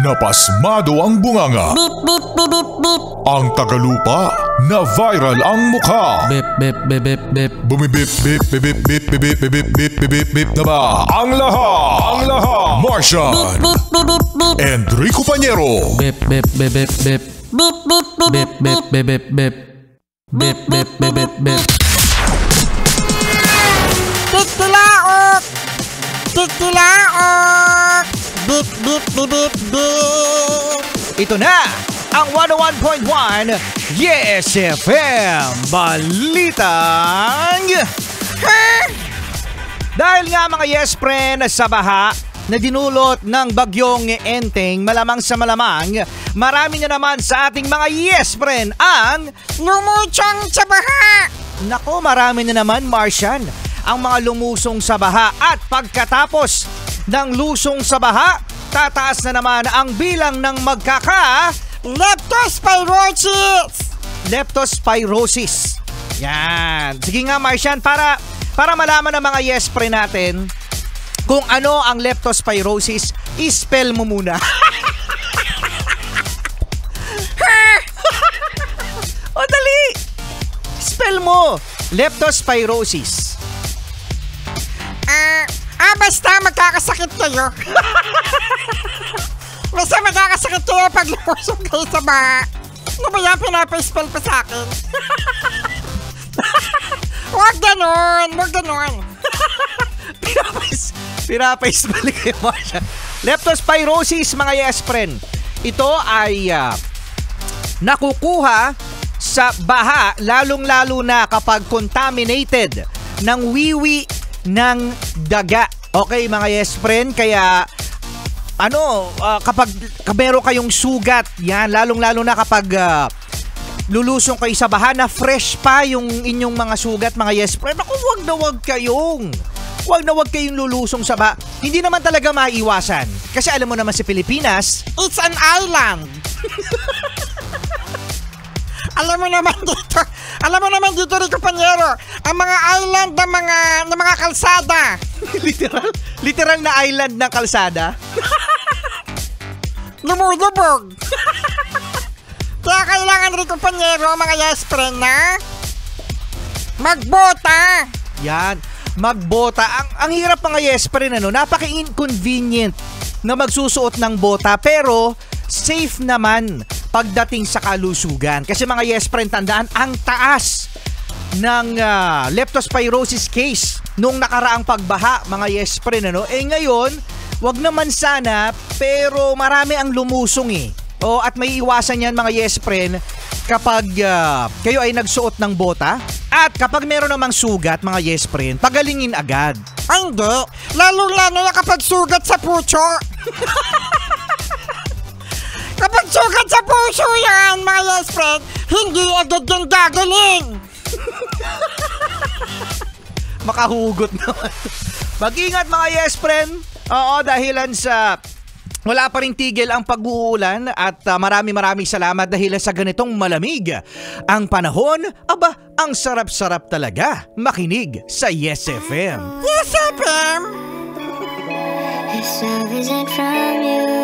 Napasmado ang bunganga. Beep, beep, beep, beep, beep. Ang tagalupa na viral ang mukha. Bip, bip, bip, bip, bip. Bumibip, bip, bip, bip, bip, bip, bip, bip, bip, bip, bip, bip na ba? Ang lahat. Martian. Beep, beep, beep, beep. Enrico Pañero. Bip, bip, bip, bip, bip. Beep, beep, beep, Bip, bip, bip, bip, bip. Bip, bip, bip, bip, bip. Tikilaok! Tikilaok! Beep, beep, beep, beep, beep. Ito na ang 101.1 Yes FM Balitang Dahil nga mga Yes Friend sa baha na dinulot ng bagyong Enteng, malamang sa malamang, marami na naman sa ating mga Yes Friend ang Lumusyong sa baha! nako, marami na naman, Martian, ang mga lumusong sa baha. At pagkatapos ng lusong sa baha, tataas na naman ang bilang ng leptospirosis. Yan. Sige nga, Martian, para malaman ng mga yes pre natin kung ano ang leptospirosis, i-spell mo muna. O dali! Spell mo. Leptospirosis. Basta magkakasakit kayo. Basta magkakasakit kayo pag lumusong kayo sa baha. Ano ba yan? Pinapa-spell pa sa akin. Huwag ganon. Huwag ganon. Pinapa-spell kayo, Marsha. Leptospirosis, mga yes friend. Ito ay nakukuha sa baha, lalong-lalo na kapag contaminated ng wiwi ng daga. Okay, mga yes friend, kaya kapag meron kayong sugat, yan, lalong-lalo na kapag lulusong kayo sa baha na fresh pa yung inyong mga sugat, mga yes friend, ako, wag na wag kayong lulusong sa baha. Hindi naman talaga maiiwasan. Kasi alam mo naman si Pilipinas, it's an island. Alam mo naman dito, Rico Pañero, ang mga island ng mga kalsada. literal na island ng kalsada. Lumulubog. Kaya kailangan, Rico Pañero, mga yes friend, na magbota. Yan, magbota. Ang hirap, mga yes friend, napaka-inconvenient na magsusuot ng bota, pero safe naman pagdating sa kalusugan. Kasi mga yes friend, tandaan, ang taas ng leptospirosis case nung nakaraang pagbaha, mga yes friend, ngayon, wag naman sana, pero marami ang lumusong at may iwasan yan, mga yes friend, kapag kayo ay nagsuot ng bota. At kapag meron namang sugat, mga yes friend, pagalingin agad. Ay, hindi. Lalo-lalo na kapag sugat sa puso. Kapag sugat sa puso yan, mga yes friend, hindi agad yung gagaling. Makahugot naman. Mag-ingat, mga yes friend. Oo, dahilan sa wala pa ring tigil ang pag-uulan at maraming salamat dahil sa ganitong malamig ang panahon. Aba, ang sarap-sarap talaga makinig sa Yes FM. Yes FM! If love isn't from you,